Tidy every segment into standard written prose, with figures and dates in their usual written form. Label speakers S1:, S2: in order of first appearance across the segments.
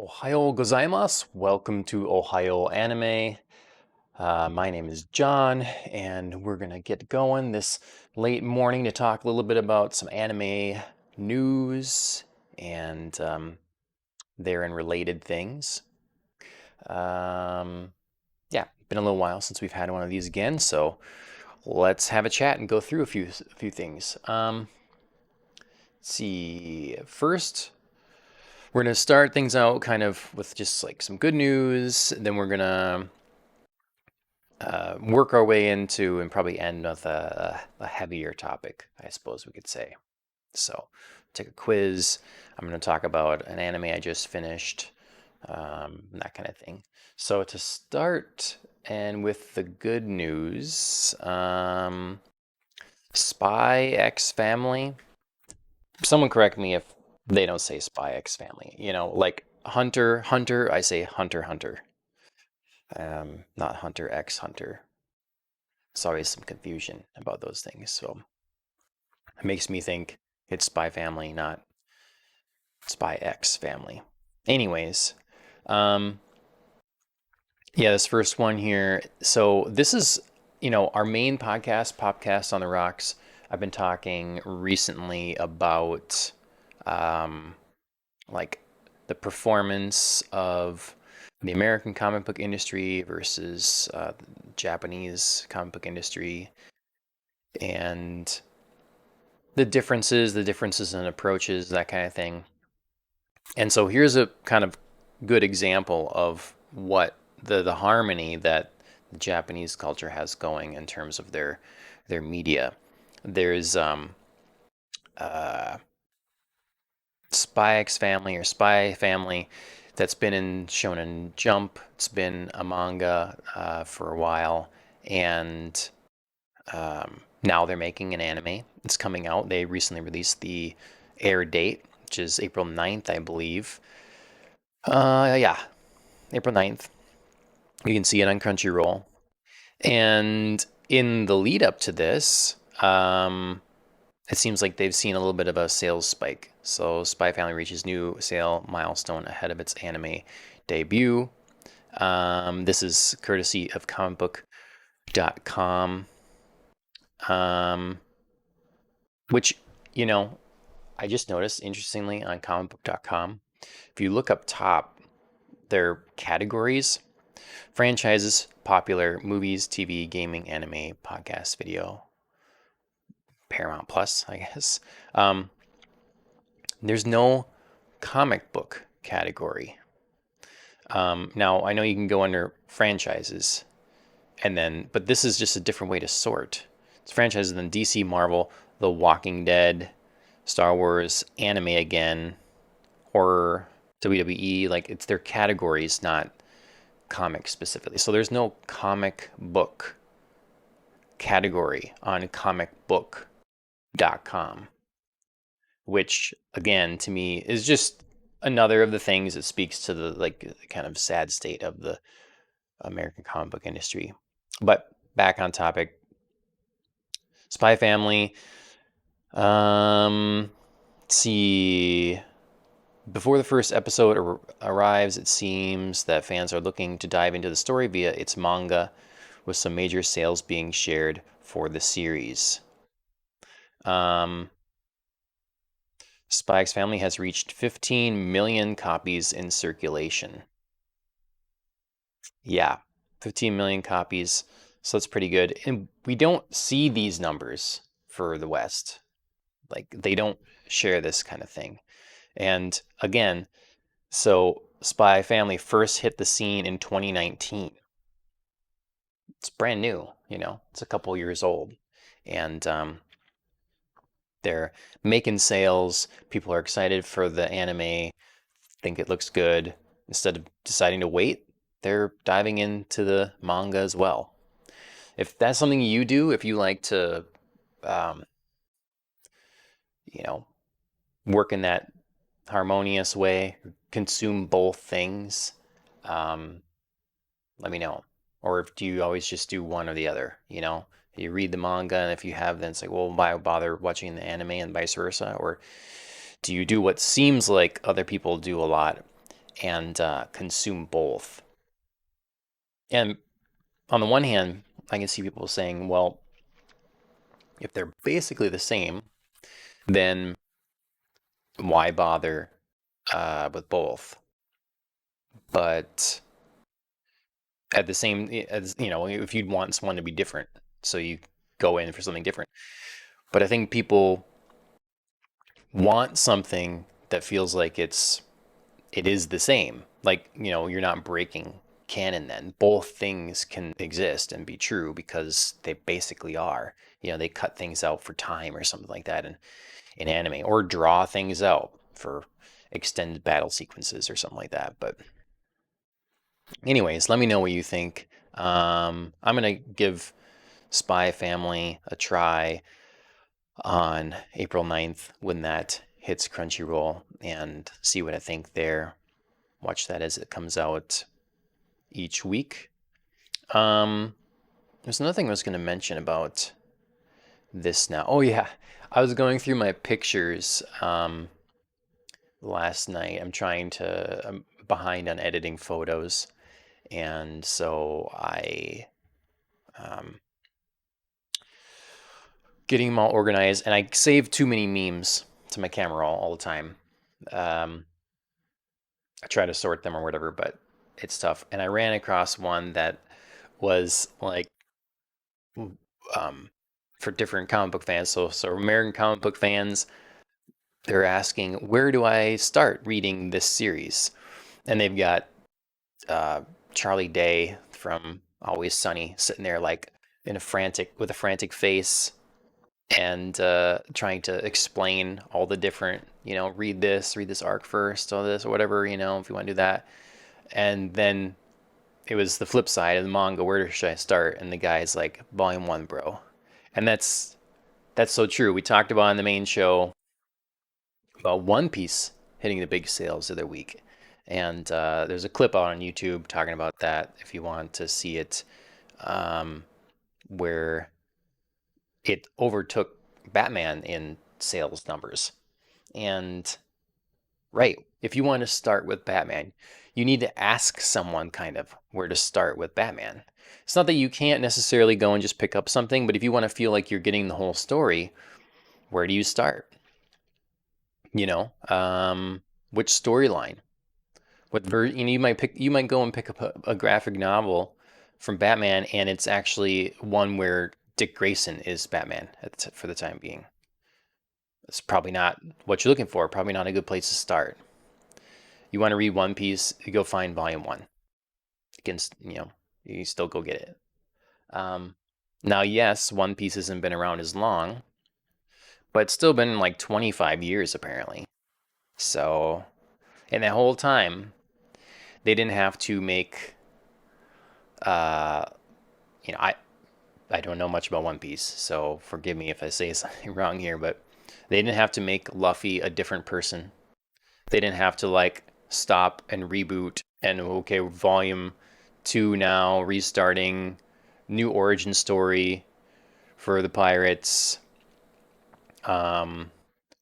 S1: Ohayou gozaimasu. Welcome to Ohayou Anime. My name is John, and we're gonna get going this late morning to talk a little bit about some anime news and therein related things. Yeah, been a little while since we've had one of these again, so let's have a chat and go through a few things. Let's see. First, we're gonna start things out kind of with just like some good news. Then we're gonna work our way into and probably end with a heavier topic, I suppose we could say. So, take a quiz. I'm gonna talk about an anime I just finished, that kind of thing. So to start, and with the good news, Spy X Family. Someone correct me if they don't say Spy X Family. Like Hunter, I say Hunter. Not Hunter X Hunter. It's always some confusion about those things. So it makes me think it's Spy Family, not Spy X Family. Anyways, yeah, this first one here. So this is, our main podcast, Popcast on the Rocks. I've been talking recently about like the performance of the American comic book industry versus the Japanese comic book industry, and the differences in approaches, that kind of thing. And so here's a kind of good example of what the harmony that the Japanese culture has going in terms of their media. There's Spy X Family or Spy Family that's been in Shonen Jump. It's been a manga for a while, and now they're making an anime. It's coming out. They recently released the air date, which is April 9th, I believe. Yeah, April 9th. You can see it on Crunchyroll. And in the lead up to this, it seems like they've seen a little bit of a sales spike. So Spy Family reaches new sale milestone ahead of its anime debut. This is courtesy of comicbook.com, which, I just noticed, interestingly, on comicbook.com, if you look up top, their categories: franchises, popular, movies, TV, gaming, anime, podcast, video, Paramount Plus, I guess. There's no comic book category. Now, I know you can go under franchises, but this is just a different way to sort. It's franchises than DC, Marvel, The Walking Dead, Star Wars, anime again, horror, WWE. Like, it's their categories, not comics specifically. So there's no comic book category on comicbook.com, which again to me is just another of the things that speaks to the kind of sad state of the American comic book industry. But back on topic, Spy Family. Let's see. Before the first episode arrives, it seems that fans are looking to dive into the story via its manga, with some major sales being shared for the series. Spy X Family has reached 15 million copies in circulation. Yeah, 15 million copies. So that's pretty good. And we don't see these numbers for the West. Like, they don't share this kind of thing. And again, so Spy Family first hit the scene in 2019. It's brand new, it's a couple years old. And they're making sales. People are excited for the anime, think it looks good. Instead of deciding to wait, they're diving into the manga as well. If that's something you do, if you like to, work in that harmonious way, consume both things, let me know. Or do you always just do one or the other? You read the manga, and if you have, then it's like, well, why bother watching the anime, and vice versa? Or do you do what seems like other people do a lot and consume both. And on the one hand, I can see people saying, well, if they're basically the same, then why bother with both? But at the same, as if you'd want someone to be different, so you go in for something different. But I think people want something that feels like it is the same. Like, you're not breaking canon then. Both things can exist and be true because they basically are. They cut things out for time or something like that in anime, or draw things out for extended battle sequences or something like that. But anyways, let me know what you think. I'm gonna give Spy Family a try on April 9th when that hits Crunchyroll and see what I think there. Watch that as it comes out each week. There's another thing I was going to mention about this now. Oh, yeah. I was going through my pictures last night. I'm behind on editing photos. And so um, getting them all organized. And I save too many memes to my camera roll all the time. Um, I try to sort them or whatever, but it's tough. And I ran across one that was like um, for different comic book fans. So American comic book fans, they're asking, where do I start reading this series? And they've got uh, Charlie Day from Always Sunny sitting there like with a frantic face and trying to explain all the different, read this arc first, all this, or whatever, if you want to do that. And then it was the flip side of the manga. Where should I start? And the guy's like, Volume 1, bro. And that's so true. We talked about in the main show about One Piece hitting the big sales of the week. And there's a clip out on YouTube talking about that if you want to see it, um, where it overtook Batman in sales numbers. And right, if you want to start with Batman, you need to ask someone kind of where to start with Batman. It's not that you can't necessarily go and just pick up something, but if you want to feel like you're getting the whole story, where do you start? You know, which storyline? You might go and pick up a graphic novel from Batman, and it's actually one where Dick Grayson is Batman for the time being. It's probably not what you're looking for. Probably not a good place to start. You want to read One Piece, you go find Volume 1. You still go get it. Um, Now, yes, One Piece hasn't been around as long, but it's still been like 25 years apparently. So, and that whole time, they didn't have to make, uh, you know, I don't know much about One Piece, so forgive me if I say something wrong here, but they didn't have to make Luffy a different person. They didn't have to like stop and reboot and okay, volume 2 now, restarting, new origin story for the pirates. We're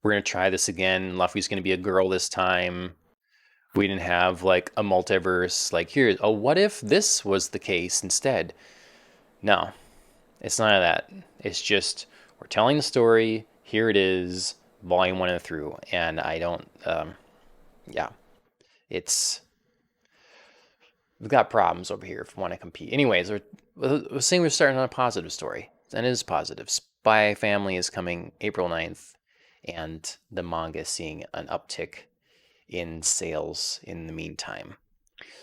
S1: gonna try this again. Luffy's gonna be a girl this time. We didn't have like a multiverse. Like here, oh, what if this was the case instead? No, it's none of that. It's just we're telling the story. Here it is, volume 1 and through. And I don't. Yeah, it's we've got problems over here if we want to compete. Anyways, we're saying we're starting on a positive story, and it is positive. Spy Family is coming April 9th, and the manga is seeing an uptick in sales in the meantime.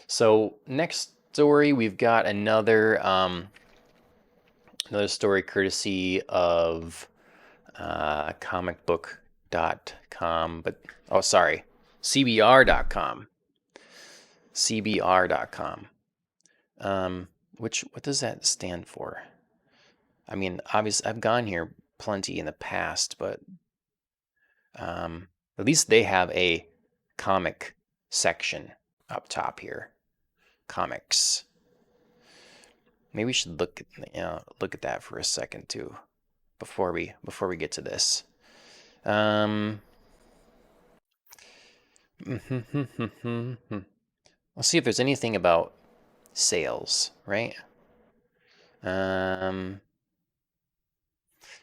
S1: So next story, we've got another story courtesy of comicbook.com, but oh, sorry, CBR.com. CBR.com. What does that stand for? I mean, obviously, I've gone here plenty in the past, but at least they have a comic section up top here. Comics. Maybe we should look at that for a second too, before we get to this. Let's see if there's anything about sales, right? Um,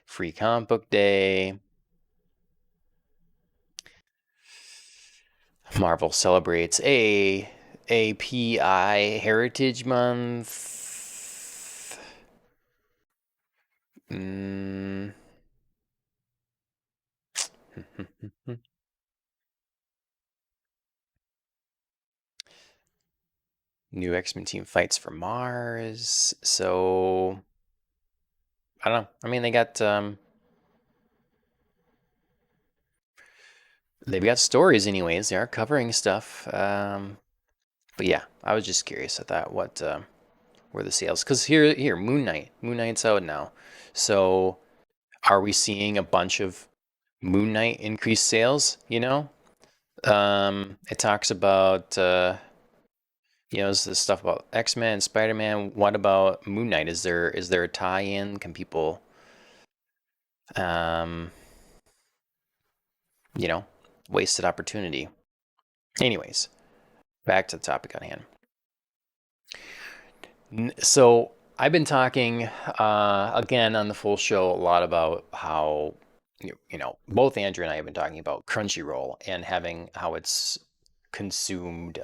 S1: Free comic book day. Marvel celebrates API Heritage Month. Mm. New X-Men team fights for Mars. So I don't know. I mean, they've got stories anyways. They are covering stuff. But yeah, I was just curious. I thought what were the sales? Because here, Moon Knight's out now. So are we seeing a bunch of Moon Knight increased sales? It talks about this stuff about X-Men, Spider-Man. What about Moon Knight? Is there a tie-in? Can people um you know wasted opportunity? Anyways, back to the topic at hand. So I've been talking again on the full show a lot about how both Andrew and I have been talking about Crunchyroll and having how it's consumed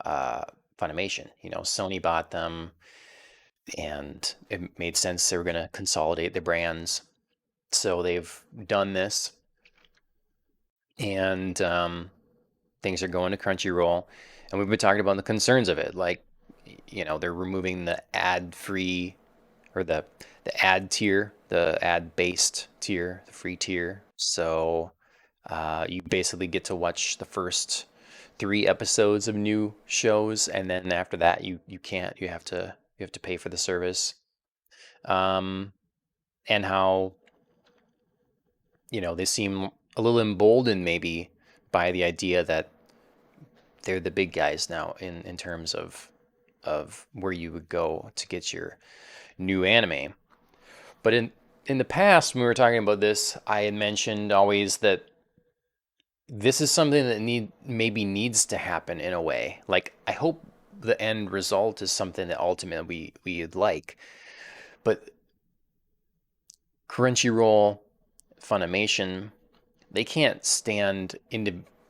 S1: uh, Funimation. Sony bought them, and it made sense they were going to consolidate the brands. So they've done this, and things are going to Crunchyroll, and we've been talking about the concerns of it, like they're removing the ad-free or the ad tier, the ad-based tier, the free tier. So you basically get to watch the first 3 episodes of new shows, and then after that, you can't. You have to pay for the service. Um, and how they seem a little emboldened maybe by the idea that they're the big guys now in terms of where you would go to get your new anime. But in the past, when we were talking about this, I had mentioned always that this is something that maybe needs to happen in a way. Like, I hope the end result is something that ultimately we'd like. But Crunchyroll, Funimation, they can't stand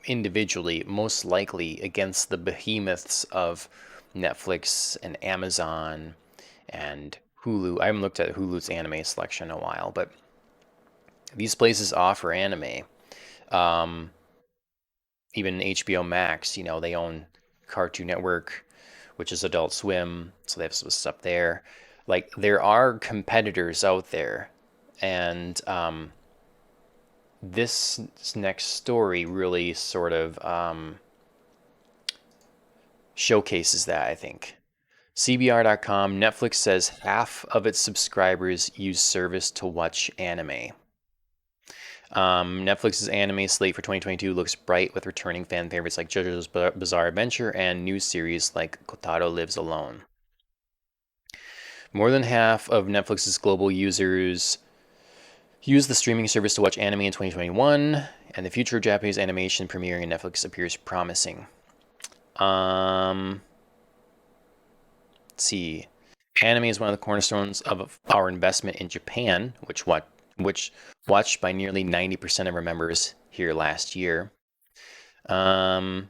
S1: individually, most likely, against the behemoths of Netflix and Amazon and Hulu. I haven't looked at Hulu's anime selection in a while, but these places offer anime. Um, Even HBO Max, they own Cartoon Network, which is Adult Swim, so they have some stuff there. Like, there are competitors out there, and this next story really sort of showcases that, I think. CBR.com, Netflix says half of its subscribers use service to watch anime. Netflix's anime slate for 2022 looks bright with returning fan favorites like JoJo's Bizarre Adventure and new series like Kotaro Lives Alone. More than half of Netflix's global users use the streaming service to watch anime in 2021, and the future of Japanese animation premiering on Netflix appears promising. Let's see. Anime is one of the cornerstones of our investment in Japan, which watched by nearly 90% of our members here last year. At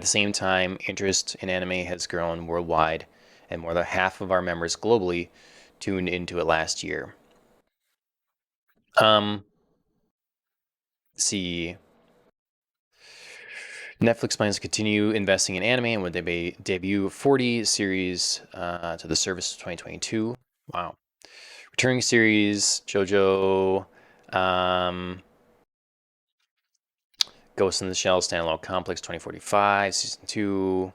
S1: the same time, interest in anime has grown worldwide, and more than half of our members globally tuned into it last year. See. Netflix plans to continue investing in anime and would debut 40 series to the service in 2022. Wow. Returning series, JoJo, Ghost in the Shell, Standalone Complex 2045, Season 2.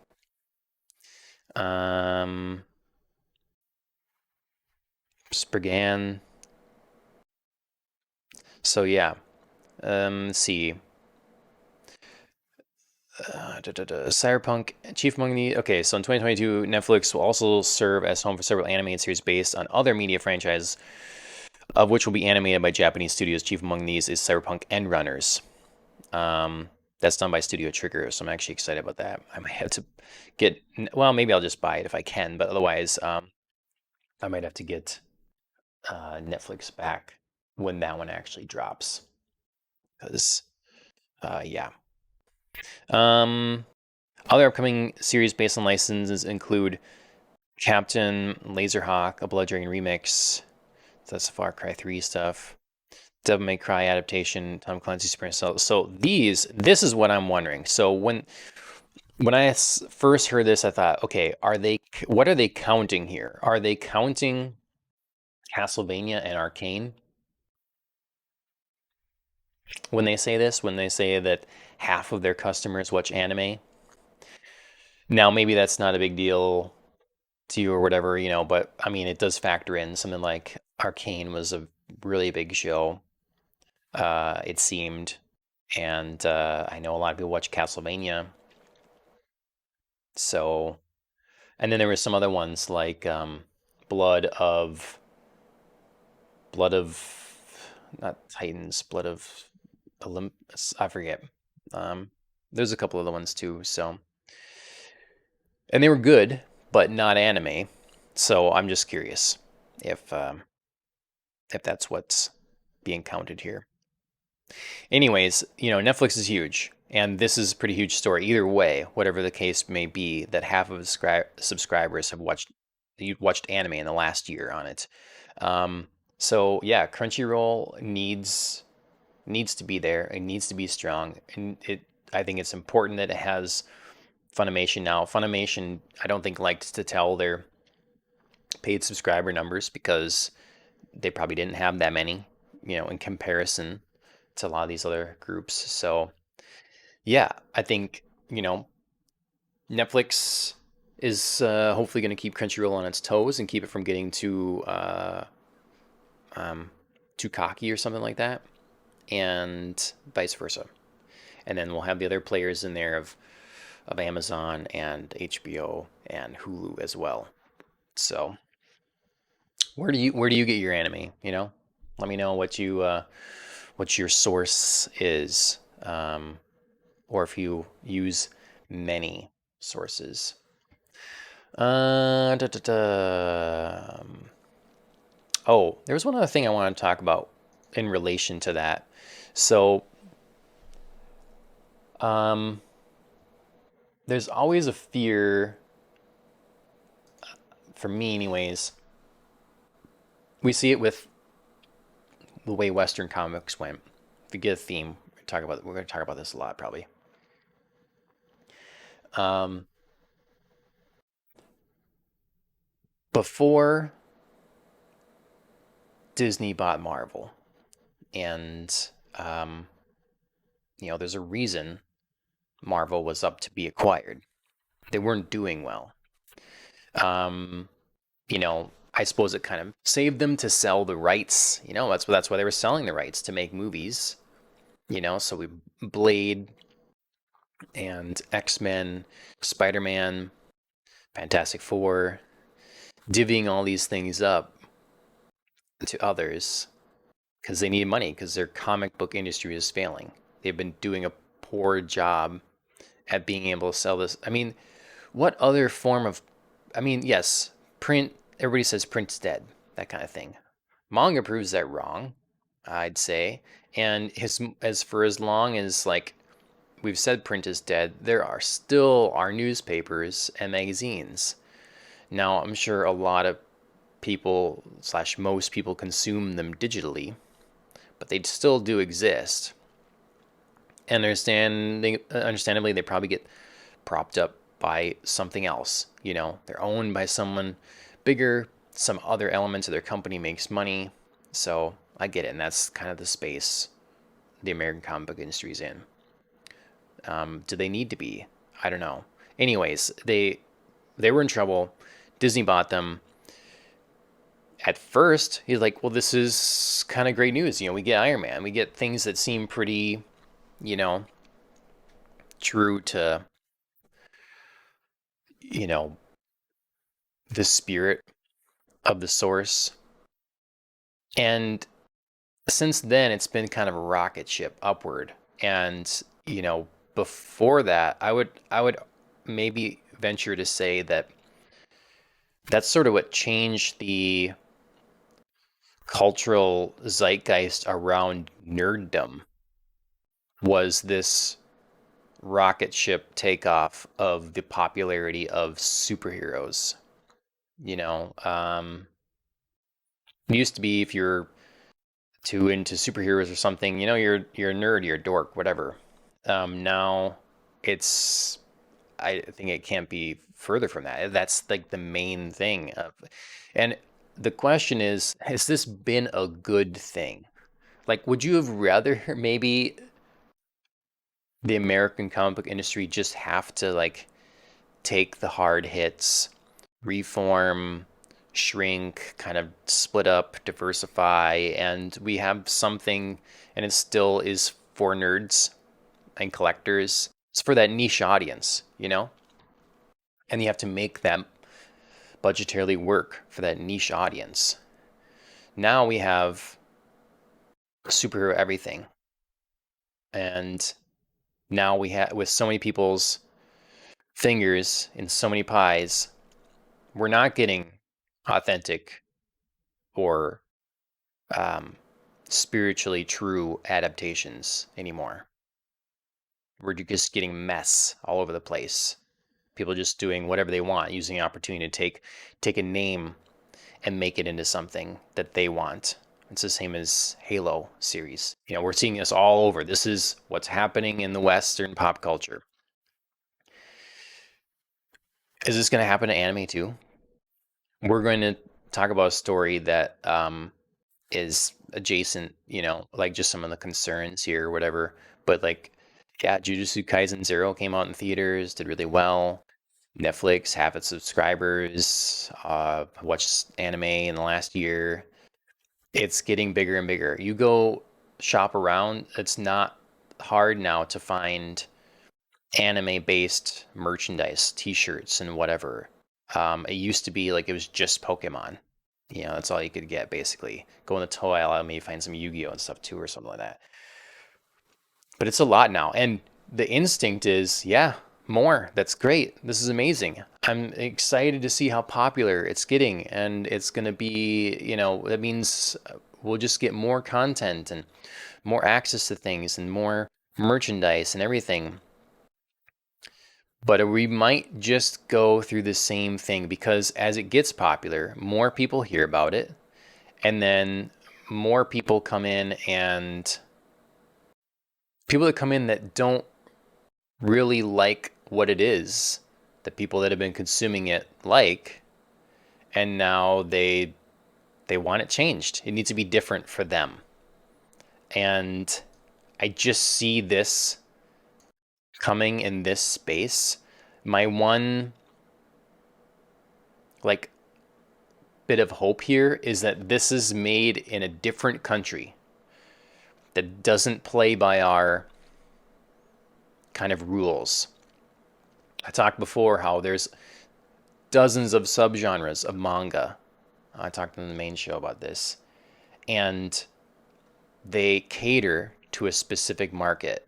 S1: Spriggan. So yeah. Let's see. Cyberpunk, chief among the. Okay, so in 2022, Netflix will also serve as home for several animated series based on other media franchises, of which will be animated by Japanese studios. Chief among these is Cyberpunk Endrunners. That's done by Studio Trigger, so I'm actually excited about that. I might have to get, well, maybe I'll just buy it if I can, but otherwise, I might have to get Netflix back when that one actually drops. Because, yeah. Um, Other upcoming series based on licenses include Captain Laserhawk, a Blood Dragon remix. That's the Far Cry 3 stuff. Devil May Cry adaptation, Tom Clancy's Splinter Cell. So this is what I'm wondering. So when I first heard this, I thought, okay, what are they counting here? Are they counting Castlevania and Arcane when they say this? When they say that half of their customers watch anime? Now, maybe that's not a big deal to you or whatever, but I mean, it does factor in. Something like Arcane was a really big show, it seemed. And I know a lot of people watch Castlevania. So, and then there were some other ones like Blood of Blood of not Titans, Blood of Olympus. I forget. Um, there's a couple other ones too. So, and they were good, but not anime. So I'm just curious if if that's what's being counted here. Anyways, Netflix is huge, and this is a pretty huge story. Either way, whatever the case may be, that half of subscribers have watched anime in the last year on it. Um, so yeah, Crunchyroll needs to be there. It needs to be strong, and I think it's important that it has Funimation now. Funimation, I don't think likes to tell their paid subscriber numbers because they probably didn't have that many, in comparison to a lot of these other groups. So yeah, I think, Netflix is hopefully going to keep Crunchyroll on its toes and keep it from getting um, too cocky or something like that, and vice versa. And then we'll have the other players in there of Amazon and HBO and Hulu as well. So where do you get your anime? Let me know what your source is, or if you use many sources. Da, da, da. Oh, there was one other thing I wanted to talk about in relation to that. So, um, there's always a fear, for me, anyways. We see it with the way Western comics went. If you get a theme, we're going to talk about this a lot, probably. Um, Before Disney bought Marvel, and um, there's a reason Marvel was up to be acquired. They weren't doing well. Um, I suppose it kind of saved them to sell the rights. That's why they were selling the rights to make movies. So we Blade and X-Men, Spider-Man, Fantastic Four, divvying all these things up to others because they need money because their comic book industry is failing. They've been doing a poor job at being able to sell this. I mean, what other form of, I mean, yes, print, everybody says print's dead, that kind of thing. Manga proves that wrong, I'd say. And as for as long as, like, we've said print is dead, there are still our newspapers and magazines. Now, I'm sure a lot of people slash most people consume them digitally, but they still do exist. Understandably, they probably get propped up by something else. They're owned by someone bigger. Some other elements of their company makes money. So I get it, and that's kind of the space the American comic book industry is in. Do they need to be? I don't know. Anyways, they were in trouble. Disney bought them. At first, he's like, "Well, this is kind of great news. We get Iron Man. We get things that seem pretty, you know, true to, you know, the spirit of the source." And since then, it's been kind of a rocket ship upward. And, before that, I would maybe venture to say that that's sort of what changed the cultural zeitgeist around nerddom was this rocket ship takeoff of the popularity of superheroes. You know, it used to be if you're too into superheroes or something, you're a nerd, you're a dork, whatever. Now it's I think it can't be further from that. That's like the main thing of, and the question is, has this been a good thing? Like, would you have rather maybe the American comic book industry just have to like take the hard hits, reform, shrink, kind of split up, diversify, and we have something, and it still is for nerds and collectors. It's for that niche audience, and you have to make that budgetarily work for that niche audience. Now we have superhero everything, and now we have with so many people's fingers in so many pies, we're not getting authentic or um, spiritually true adaptations anymore. We're just getting mess all over the place. People just doing whatever they want, using the opportunity to take a name and make it into something that they want. It's the same as Halo series. We're seeing this all over. This is what's happening in the Western pop culture. Is this going to happen to anime too? We're going to talk about a story that is adjacent, like just some of the concerns here or whatever. But like, yeah, Jujutsu Kaisen Zero came out in theaters, did really well. Netflix, half its subscribers watched anime in the last year. It's getting bigger and bigger. You go shop around, it's not hard now to find anime-based merchandise, t-shirts and whatever. It used to be like it was just Pokemon. That's all you could get basically. Go in the toy aisle, maybe find some Yu-Gi-Oh and stuff too, or something like that. But it's a lot now, and the instinct is, yeah, more. That's great. This is amazing. I'm excited to see how popular it's getting, and it's going to be, that means we'll just get more content and more access to things and more merchandise and everything. But we might just go through the same thing because as it gets popular, more people hear about it, and then more people come in, and people that come in that don't really like what it is, the people that have been consuming it like, and now they want it changed. It needs to be different for them. And I just see this coming in this space. My one like bit of hope here is that this is made in a different country that doesn't play by our kind of rules. I talked before how there's dozens of subgenres of manga. I talked in the main show about this. And they cater to a specific market.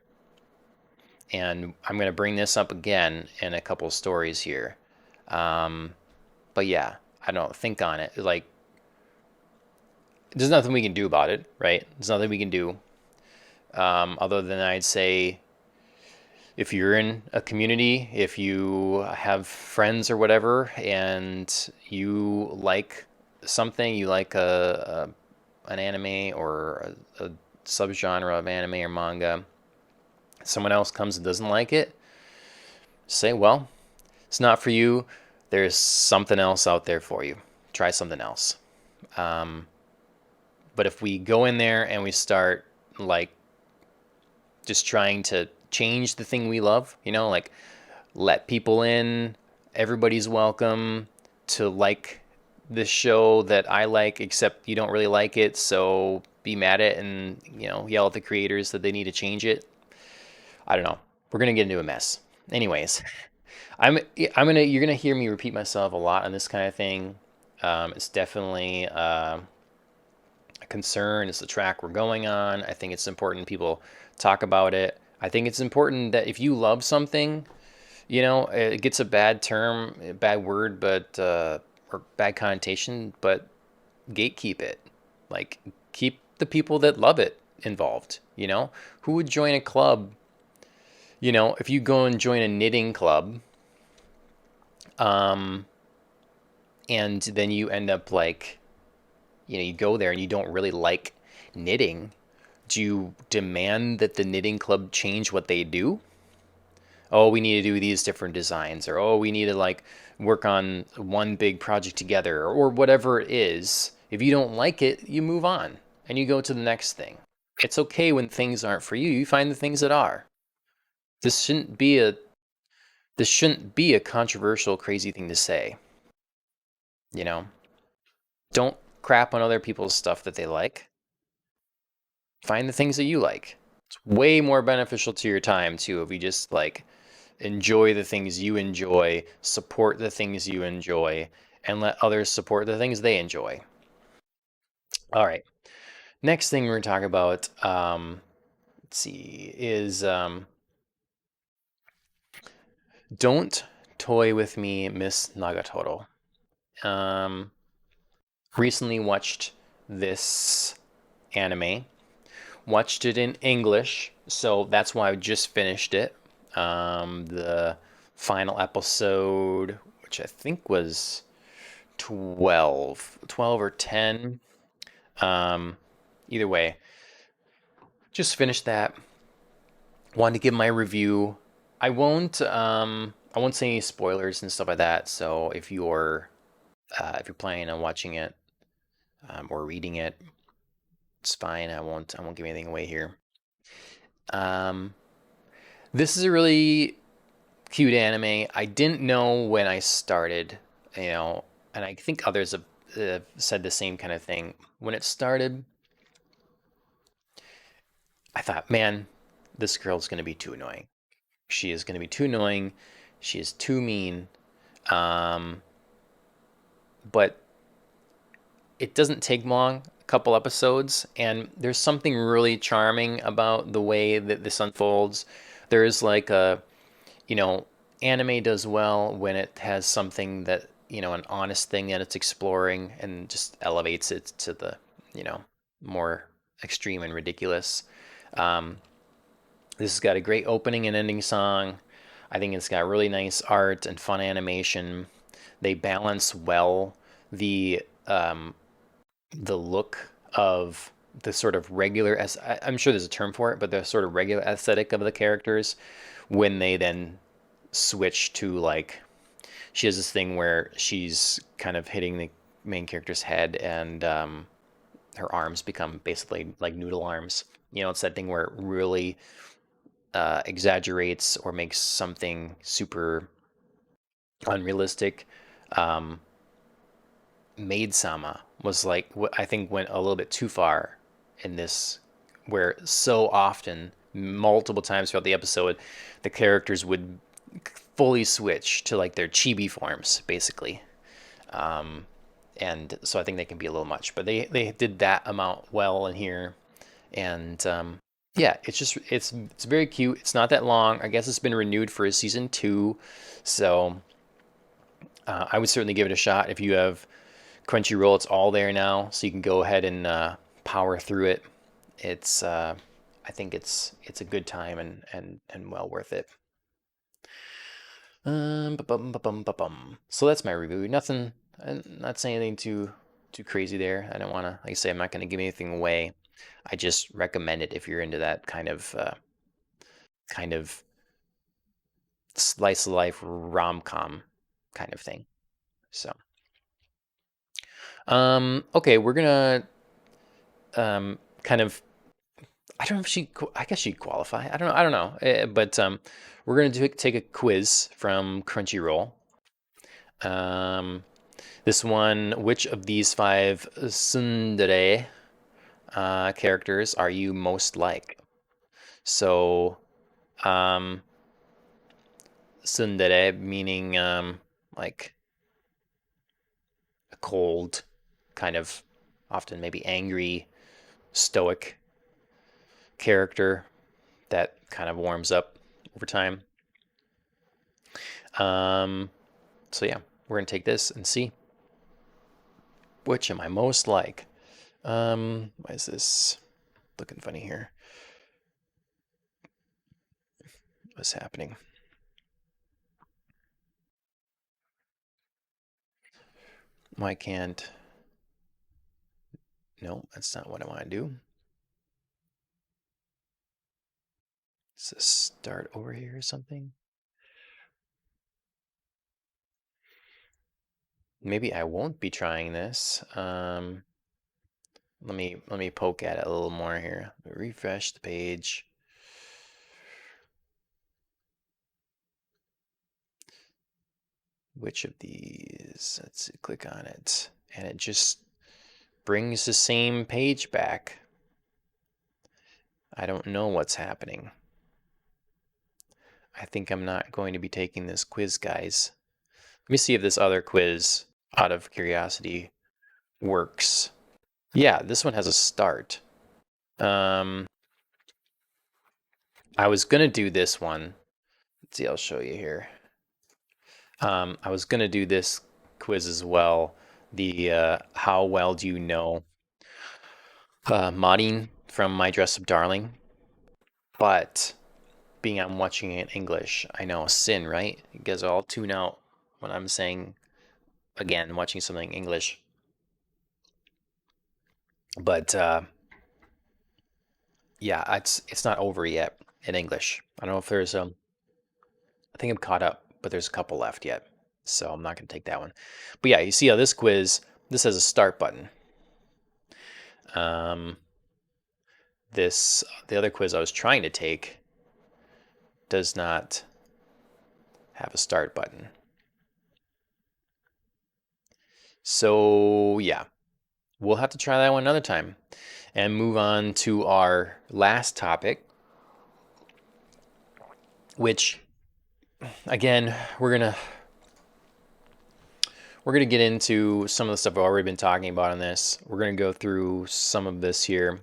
S1: And I'm going to bring this up again in a couple stories here. But yeah, I don't know, think on it. Like, there's nothing we can do about it, right? There's nothing we can do other than I'd say if you're in a community, if you have friends or whatever, and you like something, you like an anime or a subgenre of anime or manga, someone else comes and doesn't like it, say, well, it's not for you. There's something else out there for you. Try something else. But if we go in there and we start like just trying to change the thing we love, like let people in, everybody's welcome to like this show that I like, except you don't really like it, so be mad at it and yell at the creators that they need to change it. I don't know. We're gonna get into a mess. Anyways, you're gonna hear me repeat myself a lot on this kind of thing. It's definitely a concern. It's the track we're going on. I think it's important people talk about it. I think it's important that if you love something, it gets a bad term, a bad word, but or bad connotation, but gatekeep it. Like, keep the people that love it involved. Who would join a club? If you go and join a knitting club, um, and then you end up like, you go there and you don't really like knitting, do you demand that the knitting club change what they do? Oh, we need to do these different designs, or oh, we need to like work on one big project together, or whatever it is. If you don't like it, you move on and you go to the next thing. It's okay when things aren't for you. You find the things that are. This shouldn't be a this shouldn't be a controversial, crazy thing to say. You know, don't crap on other people's stuff that they like. Find the things that you like. It's way more beneficial to your time too if you just like enjoy the things you enjoy, support the things you enjoy, and let others support the things they enjoy. All right. Next thing we're going to talk about, let's see, is Don't Toy With Me, Miss Nagatoro. Um, Recently watched this anime. Watched it in English, so that's why I just finished it. The final episode, which I think was 12 or 10. Um, Either way, just finished that. Wanted to give my review. I won't say any spoilers and stuff like that. So if you're planning on watching it or reading it, it's fine. I won't give anything away here. Um, this is a really cute anime. I didn't know when I started, you know, and I think others have said the same kind of thing. When it started, I thought, man, this girl's going to be too annoying. She is going to be too annoying. She is too mean. Um, but it doesn't take long, a couple episodes, and there's something really charming about the way that this unfolds. There is like you know, anime does well when it has something that, an honest thing that it's exploring and just elevates it to the, you know, more extreme and ridiculous. Um, this has got a great opening and ending song. I think it's got really nice art and fun animation. They balance well the the look of the sort of regular, as I'm sure there's a term for it, but the sort of regular aesthetic of the characters when they then switch to like, she has this thing where she's kind of hitting the main character's head, and her arms become basically like noodle arms. It's that thing where it really exaggerates or makes something super unrealistic. Um, Maid Sama was like, I think went a little bit too far in this, where so often, multiple times throughout the episode, the characters would fully switch to like their chibi forms, basically. Um, and so I think they can be a little much, but they did that amount well in here, and yeah, it's very cute. It's not that long. I guess it's been renewed for a season two, so I would certainly give it a shot if you have Crunchyroll. It's all there now, so you can go ahead and power through it. It's I think it's a good time and well worth it. So that's my review. Nothing. I'm not saying anything too crazy there. I don't want to, like I say, I'm not going to give anything away. I just recommend it if you're into that kind of slice of life rom com kind of thing. So, okay, we're gonna kind of. I don't know if I guess she'd qualify. I don't know. I don't know. But we're gonna take a quiz from Crunchyroll. Um, this one, which of these five tsundere characters are you most like? So, um, tsundere meaning like a cold, kind of often maybe angry, stoic character that kind of warms up over time. So yeah, we're gonna take this and see which am I most like. Why is this looking funny here? What's happening? Why can't? No, that's not what I want to do. Does this start over here or something? Maybe I won't be trying this. Let me poke at it a little more here. Refresh the page. Which of these? Let's see, click on it, and it just brings the same page back. I don't know what's happening. I think I'm not going to be taking this quiz, guys. Let me see if this other quiz, out of curiosity, works. Yeah, this one has a start. I was gonna do this one. Let's see, I'll show you here. I was gonna do this quiz as well. The how well do you know modding from My Dress Up Darling, but being I'm watching it in English, I know sin, right? You guys all tune out when I'm saying again watching something in English, but yeah, it's not over yet in English. I don't know if there's I think I'm caught up, but there's a couple left yet, so I'm not gonna take that one. But yeah, you see how this quiz this has a start button. Um, the other quiz I was trying to take does not have a start button. So yeah, we'll have to try that one another time and move on to our last topic, which again, we're gonna get into some of the stuff I've already been talking about on this. We're gonna go through some of this here.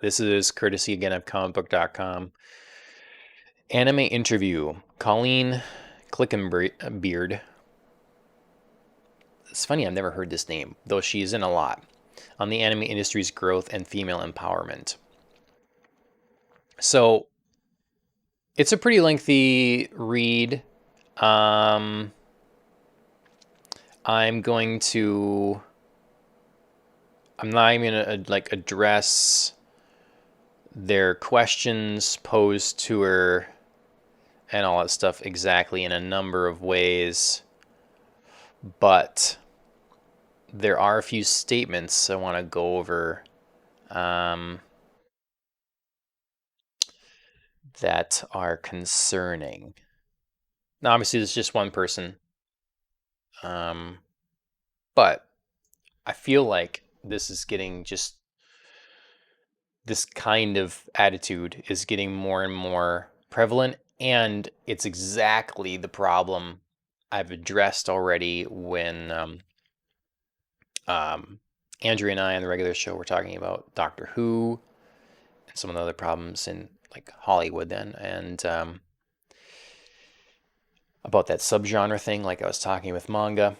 S1: This is courtesy again of comicbook.com. Anime interview. Colleen Clinkenbeard. It's funny, I've never heard this name, though she's in a lot, on the anime industry's growth and female empowerment. So it's a pretty lengthy read. I'm not even gonna like address their questions posed to her and all that stuff exactly in a number of ways, but there are a few statements I want to go over that are concerning. Now, obviously, there's just one person, but I feel like this kind of attitude is getting more and more prevalent, and it's exactly the problem I've addressed already when Andrea and I on the regular show were talking about Doctor Who and some of the other problems in like Hollywood then, and about that subgenre thing, like I was talking with manga.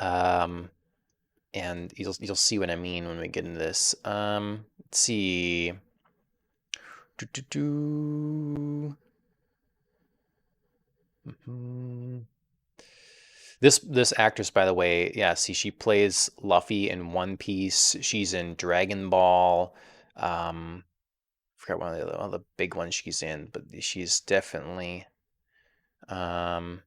S1: And you'll see what I mean when we get into this. Let's see. This actress, by the way, yeah, see, she plays Luffy in One Piece. She's in Dragon Ball. Forgot one of the big ones she's in, but she's definitely in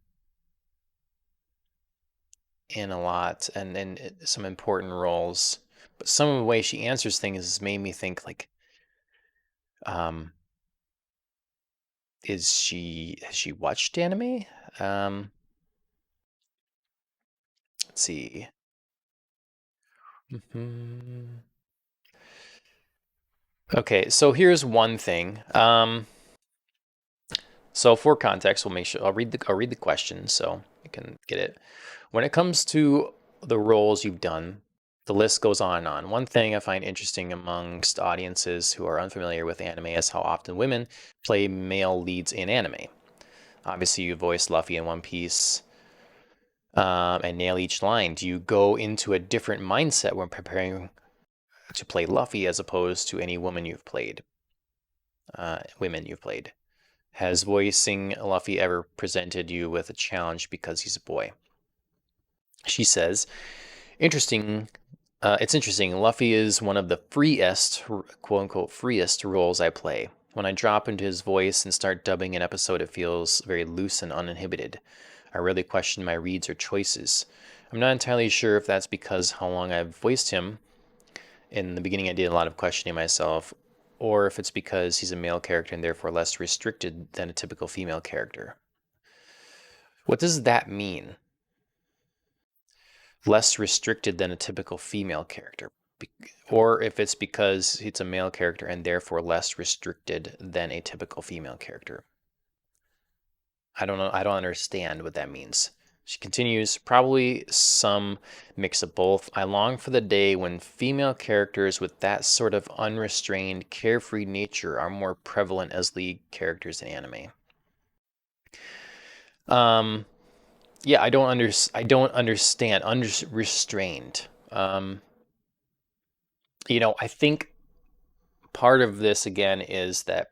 S1: a lot and in some important roles. But some of the way she answers things has made me think like, has she watched anime? Let's see. Okay, so here's one thing. So for context, we'll make sure I'll read the question so you can get it. When it comes to the roles you've done, The list goes on and on. One thing I find interesting amongst audiences who are unfamiliar with anime is how often women play male leads in anime. Obviously, you voice Luffy in One Piece and nail each line. Do you go into a different mindset when preparing to play Luffy as opposed to any women you've played? Has voicing Luffy ever presented you with a challenge because he's a boy? She says, interesting. It's interesting. Luffy is one of the freest, quote unquote, freest roles I play. When I drop into his voice and start dubbing an episode, it feels very loose and uninhibited. I really question my reads or choices. I'm not entirely sure if that's because how long I've voiced him. In the beginning, I did a lot of questioning myself, or if it's because he's a male character and therefore less restricted than a typical female character. What does that mean? Less restricted than a typical female character. Or if it's because it's a male character and therefore less restricted than a typical female character. I don't know. I don't understand what that means. She continues, probably some mix of both. I long for the day when female characters with that sort of unrestrained, carefree nature are more prevalent as lead characters in anime. Yeah, I don't understand unrestrained. I think part of this again is that,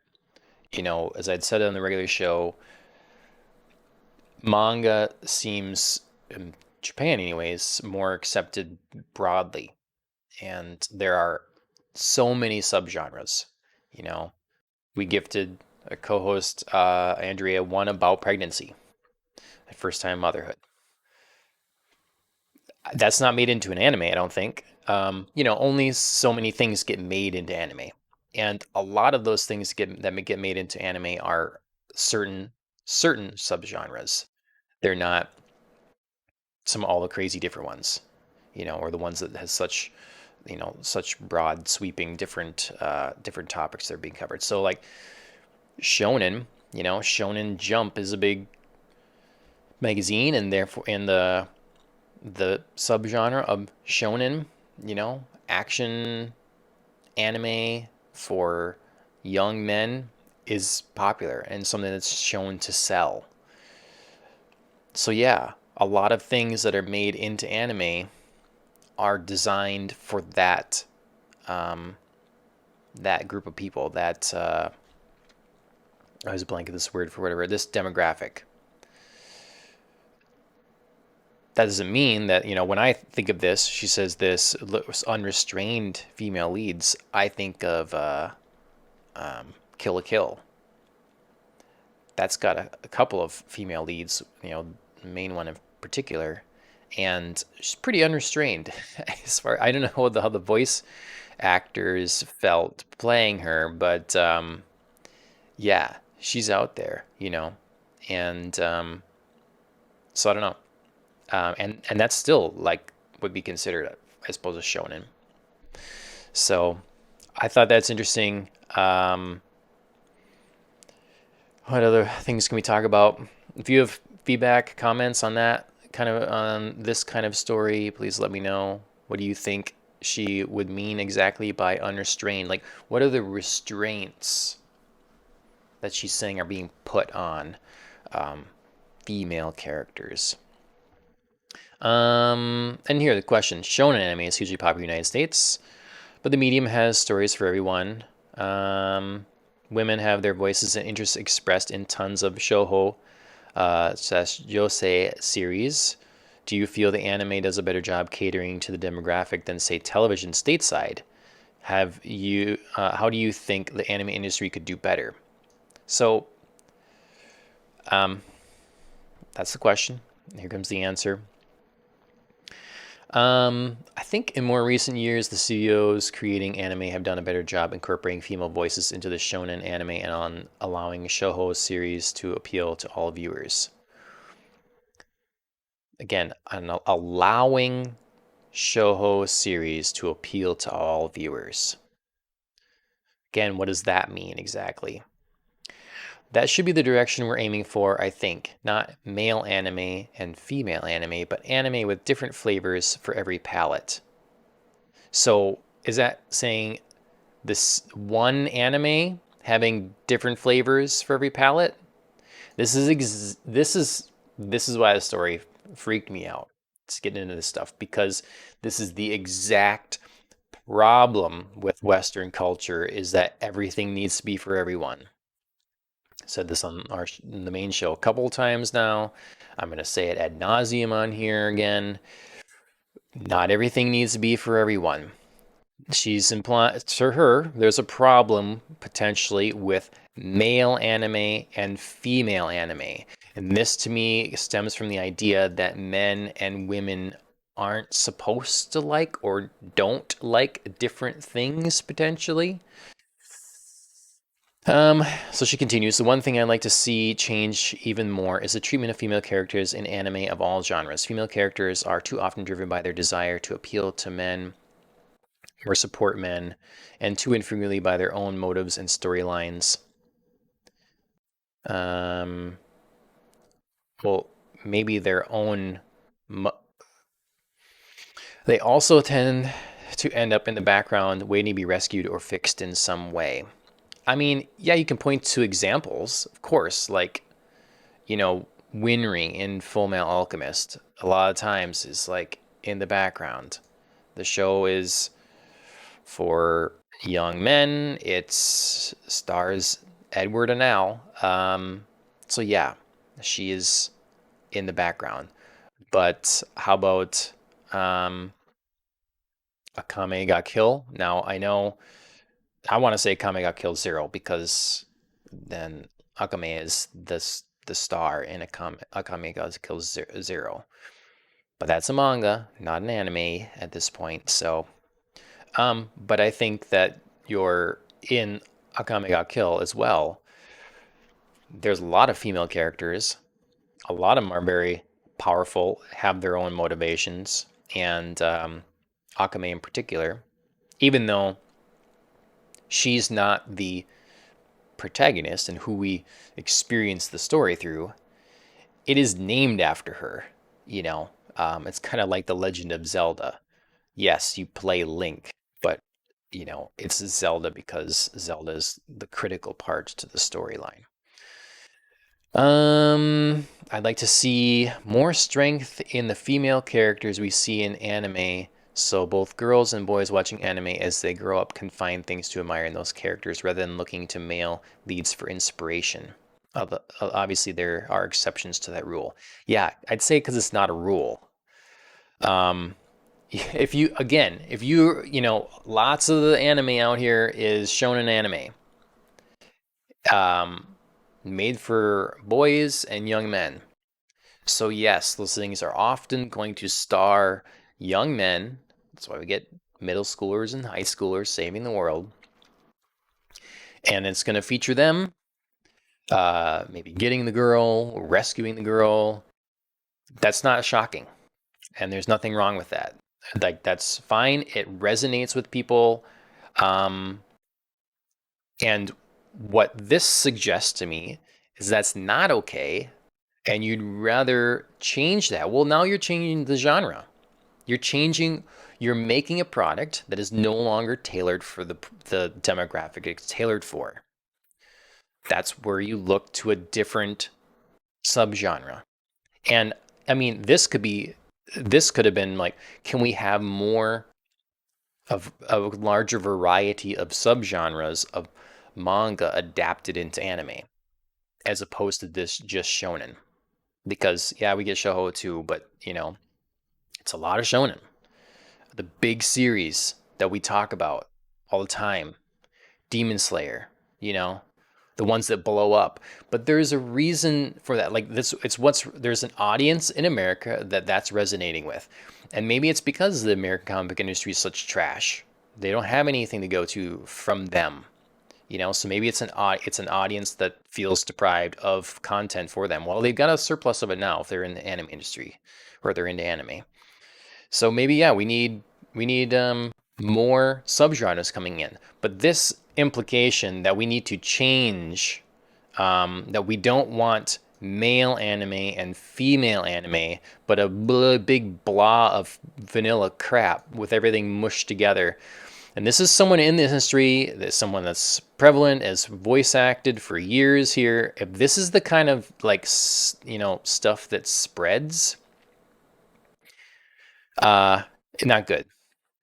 S1: as I'd said on the regular show, manga seems, in Japan anyways, more accepted broadly. And there are so many subgenres. We gifted a co-host, Andrea, one about pregnancy, first time motherhood. That's not made into an anime, I don't think. Only so many things get made into anime, and a lot of those things get made into anime are certain subgenres. They're not all the crazy different ones, or the ones that has such broad sweeping different topics that are being covered. So like shonen, Shonen Jump is a big magazine, and therefore in the subgenre of shonen, action anime for young men is popular and something that's shown to sell. So yeah, a lot of things that are made into anime are designed for that group of people. That I was blanking this word for whatever this demographic. That doesn't mean that, when I think of this, she says this unrestrained female leads, I think of Kill la Kill. That's got a couple of female leads, the main one in particular, and she's pretty unrestrained. I don't know how the voice actors felt playing her, but yeah, she's out there, and so I don't know. And that's still like would be considered, I suppose, a shonen. So I thought that's interesting. What other things can we talk about? If you have feedback, comments on this kind of story, please let me know. What do you think she would mean exactly by unrestrained? Like, what are the restraints that she's saying are being put on female characters? And here the question: shonen anime is hugely popular in the United States, but the medium has stories for everyone. Women have their voices and interests expressed in tons of shoujo / yosei series. Do you feel the anime does a better job catering to the demographic than, say, television stateside? How do you think the anime industry could do better? So, that's the question. Here comes the answer. I think in more recent years, the studios creating anime have done a better job incorporating female voices into the shonen anime and on allowing shoujo series to appeal to all viewers. Again, allowing shoujo series to appeal to all viewers. Again, what does that mean exactly? That should be the direction we're aiming for, I think. Not male anime and female anime, but anime with different flavors for every palate. So is that saying this one anime having different flavors for every palette? This is why the story freaked me out. To get into this stuff because this is the exact problem with Western culture is that everything needs to be for everyone. I said this on the main show a couple of times now. I'm going to say it ad nauseum on here again. Not everything needs to be for everyone. She's implying to her there's a problem potentially with male anime and female anime. And this to me stems from the idea that men and women aren't supposed to like or don't like different things potentially. Um, so she continues, the one thing I'd like to see change even more is the treatment of female characters in anime of all genres. Female characters are too often driven by their desire to appeal to men or support men, and too infrequently by their own motives and storylines. Um, well, maybe their own. They also tend to end up in the background, waiting to be rescued or fixed in some way. I mean, yeah, you can point to examples, of course, like, Winry in Full Metal Alchemist. A lot of times is like in the background. The show is for young men. It's stars Edward and Al. So yeah, she is in the background. But how about um, Akame got kill? Now I know I want to say Akame got killed zero because then Akame is the star in Akame got killed zero. But that's a manga, not an anime at this point. So but I think that you're in Akame ga Kill as well. There's a lot of female characters. A lot of them are very powerful, have their own motivations, and Akame in particular, even though she's not the protagonist and who we experience the story through, it is named after her. It's kind of like the Legend of Zelda. Yes, you play Link, but it's Zelda because Zelda is the critical part to the storyline. I'd like to see more strength in the female characters we see in anime, so both girls and boys watching anime as they grow up can find things to admire in those characters rather than looking to male leads for inspiration. Obviously, there are exceptions to that rule. Yeah, I'd say because it's not a rule. Um, if you lots of the anime out here is shonen anime, um, made for boys and young men. So yes, those things are often going to star young men. That's why we get middle schoolers and high schoolers saving the world, and it's going to feature them, maybe getting the girl, rescuing the girl. That's not shocking, and there's nothing wrong with that. Like that's fine. It resonates with people. Um, and what this suggests to me is that's not okay, and you'd rather change that. Well, now you're changing the genre. You're making a product that is no longer tailored for the demographic it's tailored for. That's where you look to a different subgenre. And I mean, this could have been like, can we have more of a larger variety of subgenres of manga adapted into anime as opposed to this just shonen? Because yeah, we get shojo too, but it's a lot of shonen. The big series that we talk about all the time, Demon Slayer, you know, the ones that blow up. But there's a reason for that. Like this, there's an audience in America that's resonating with, and maybe it's because the American comic book industry is such trash. They don't have anything to go to from them, So maybe it's an audience that feels deprived of content for them. Well, they've got a surplus of it now if they're in the anime industry or they're into anime. So maybe yeah, we need more subgenres coming in. But this implication that we need to change, that we don't want male anime and female anime, but a big blah of vanilla crap with everything mushed together. And this is someone in the industry, that's someone that's prevalent, as voice acted for years here. If this is the kind of like stuff that spreads, uh, not good.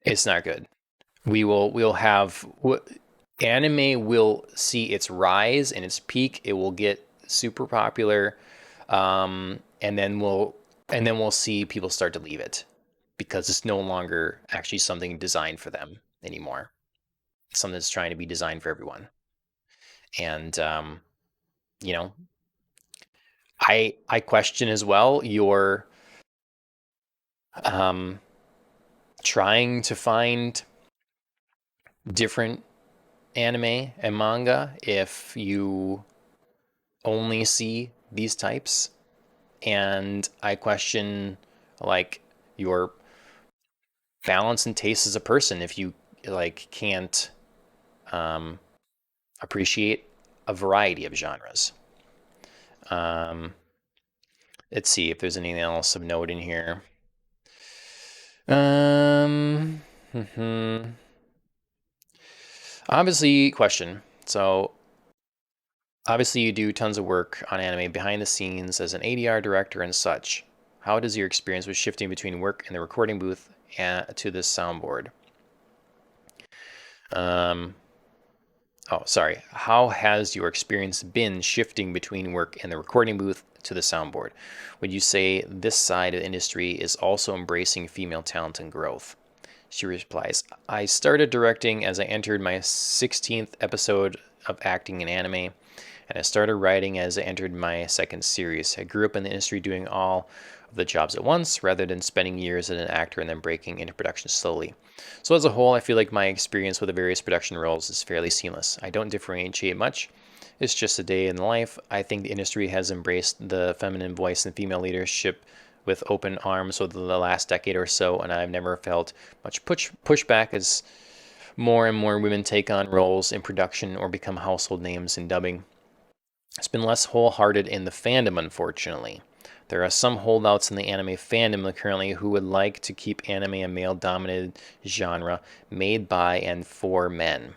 S1: It's not good. We'll have anime will see its rise and its peak. It will get super popular, and then we'll see people start to leave it because it's no longer actually something designed for them anymore. It's something that's trying to be designed for everyone. And you know, I question as well your um, trying to find different anime and manga if you only see these types. And I question like your balance and taste as a person if you like can't um, appreciate a variety of genres. Um, let's see if there's anything else of note in here. Um, Obviously, question. So, obviously, you do tons of work on anime behind the scenes as an ADR director and such. How does your experience with shifting between work in the recording booth and to the soundboard? Um, oh, sorry. How has your experience been shifting between work in the recording booth to the soundboard? Would you say this side of the industry is also embracing female talent and growth? She replies, I started directing as I entered my 16th episode of acting in anime, and I started writing as I entered my second series. I grew up in the industry doing all of the jobs at once rather than spending years as an actor and then breaking into production slowly. So, as a whole, I feel like my experience with the various production roles is fairly seamless. I don't differentiate much. It's just a day in the life. I think the industry has embraced the feminine voice and female leadership with open arms over the last decade or so, and I've never felt much pushback as more and more women take on roles in production or become household names in dubbing. It's been less wholehearted in the fandom, unfortunately. There are some holdouts in the anime fandom currently who would like to keep anime a male dominated genre made by and for men.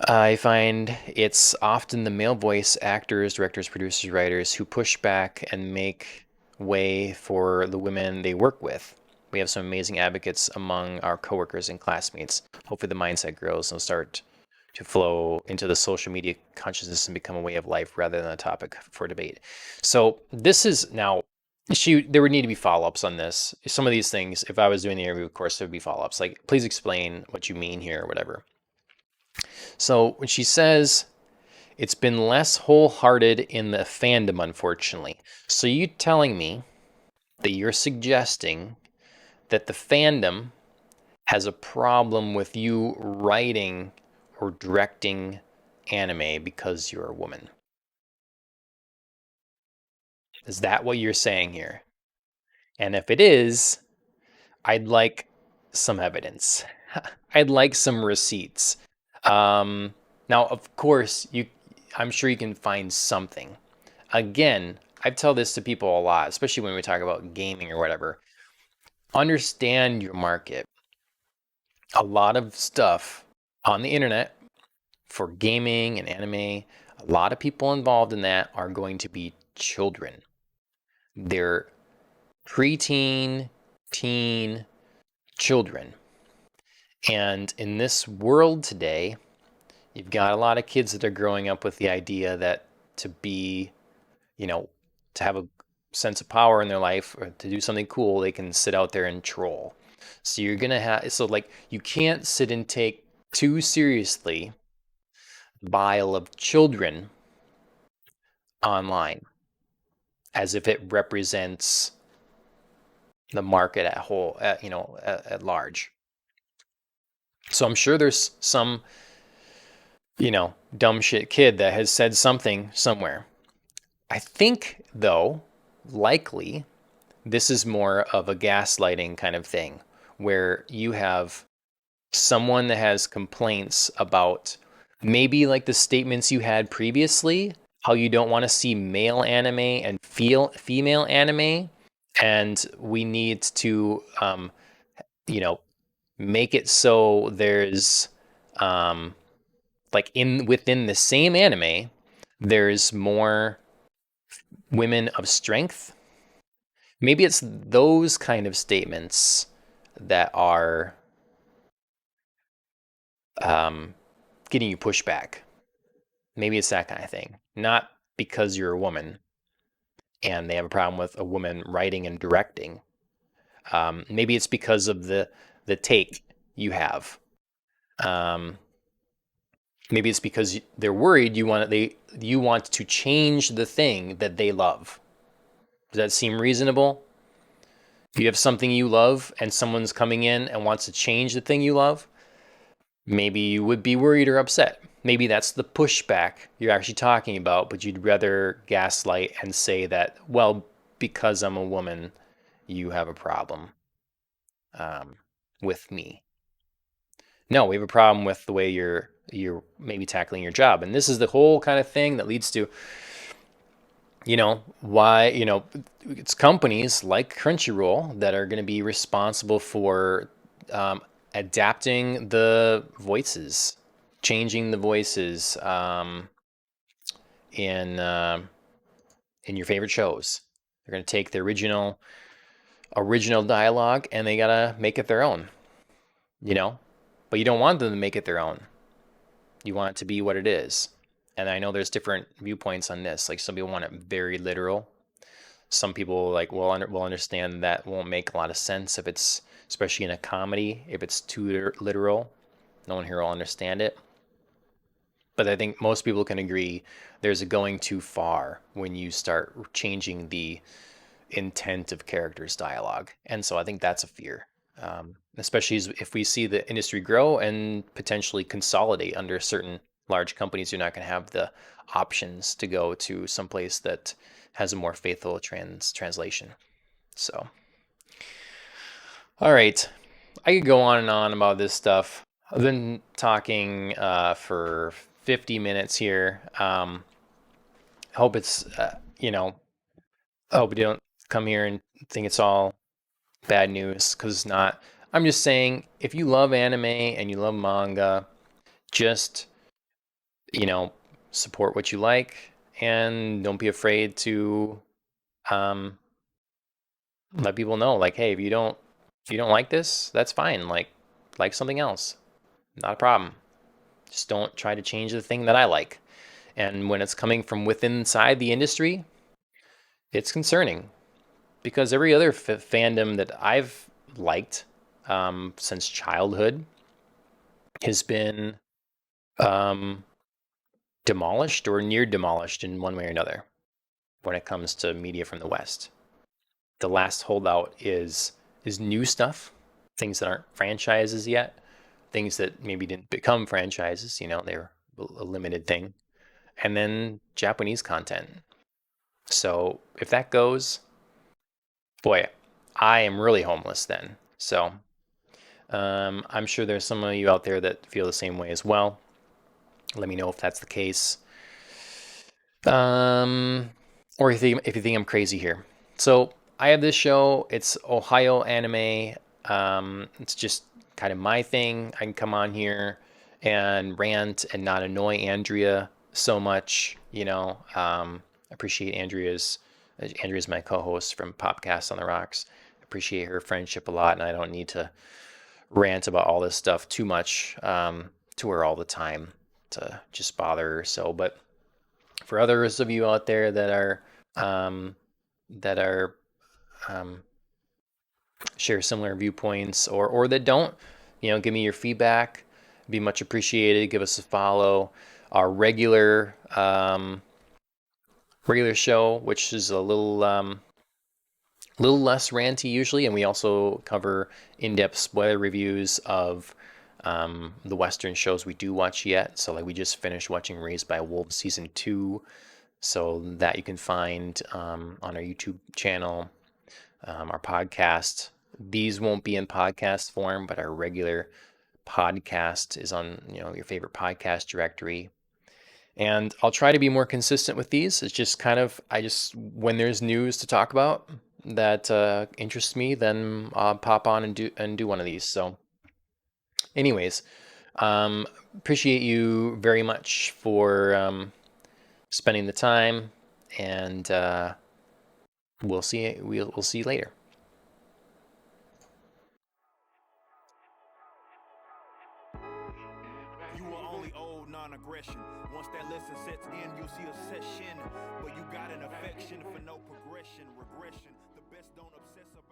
S1: I find it's often the male voice actors, directors, producers, writers who push back and make way for the women they work with. We have some amazing advocates among our coworkers and classmates. Hopefully, the mindset grows and will start to flow into the social media consciousness and become a way of life rather than a topic for debate. So this is now. There would need to be follow-ups on this. Some of these things, if I was doing the interview, of course, there would be follow-ups. Like, please explain what you mean here or whatever. So when she says it's been less wholehearted in the fandom, unfortunately. So you telling me that you're suggesting that the fandom has a problem with you writing or directing anime because you're a woman? Is that what you're saying here? And if it is, I'd like some evidence. I'd like some receipts. Now, of course, I'm sure you can find something. Again, I tell this to people a lot, especially when we talk about gaming or whatever. Understand your market. A lot of stuff on the internet for gaming and anime, a lot of people involved in that are going to be children. They're preteen, teen children. And in this world today, you've got a lot of kids that are growing up with the idea that to be, you know, to have a sense of power in their life or to do something cool, they can sit out there and troll. So you're going to have, so like, you can't sit and take too seriously the bile of children online as if it represents the market at whole, at large. So I'm sure there's some, dumb shit kid that has said something somewhere. I think, though, likely this is more of a gaslighting kind of thing where you have someone that has complaints about maybe like the statements you had previously how you don't want to see male anime and female anime, and we need to you know make it so there's um, like in within the same anime, there's more women of strength. Maybe it's those kind of statements that are um, getting you pushback. Maybe it's that kind of thing, not because you're a woman and they have a problem with a woman writing and directing. Maybe it's because of the take you have. Um, maybe it's because they're worried you want to change the thing that they love. Does that seem reasonable? If you have something you love and someone's coming in and wants to change the thing you love, maybe you would be worried or upset. Maybe that's the pushback you're actually talking about, but you'd rather gaslight and say that, well, because I'm a woman, you have a problem um, with me. No, we have a problem with the way you're maybe tackling your job, and this is the whole kind of thing that leads to why it's companies like Crunchyroll that are going to be responsible for um, adapting the voices, changing the voices in in your favorite shows. They're going to take the original dialogue and they gotta make it their own, you know. But you don't want them to make it their own. You want it to be what it is. And I know there's different viewpoints on this. Like some people want it very literal. Some people like will understand that won't make a lot of sense if it's, especially in a comedy, if it's too literal. No one here will understand it. But I think most people can agree there's a going too far when you start changing the intent of characters' dialogue. And so I think that's a fear, especially if we see the industry grow and potentially consolidate under certain large companies. You're not going to have the options to go to someplace that has a more faithful translation. So, all right, I could go on and on about this stuff. I've been talking for 50 minutes here. I hope it's, I hope you don't come here and think it's all bad news because it's not. I'm just saying, if you love anime and you love manga, just, you know, support what you like and don't be afraid to um, let people know, like, hey, if you don't like this, that's fine. Like something else, not a problem. Just don't try to change the thing that I like. And when it's coming from within inside the industry, it's concerning because every other fandom that I've liked since childhood has been um, demolished or near demolished in one way or another when it comes to media from the West. The last holdout is new stuff, things that aren't franchises yet, things that maybe didn't become franchises. They're a limited thing, and then Japanese content. So if that goes, boy, I am really homeless then. So I'm sure there's some of you out there that feel the same way as well. Let me know if that's the case. Um, or if you think I'm crazy here. So I have this show. It's Ohayou anime. It's just kind of my thing. I can come on here and rant and not annoy Andrea so much. Appreciate Andrea's my co-host from Popcast on the Rocks. Appreciate her friendship a lot, and I don't need to rant about all this stuff too much to her all the time to just bother her. So, but for others of you out there um, that are um, share similar viewpoints or that don't, give me your feedback. It'd be much appreciated. Give us a follow. Our regular show, which is a little less ranty usually, and we also cover in-depth spoiler reviews of the Western shows we do watch yet. So like we just finished watching Raised by Wolves season 2, so that you can find on our YouTube channel, our podcast. These won't be in podcast form, but our regular podcast is on your favorite podcast directory. And I'll try to be more consistent with these. It's just kind of, when there's news to talk about that interests me, then I'll pop on and do one of these. So, anyways, appreciate you very much for spending the time, and we'll see you later.
S2: You will only owe non-aggression. Once that lesson sets in, you'll see a session. But you got an affection for no progression, regression. The best don't obsess about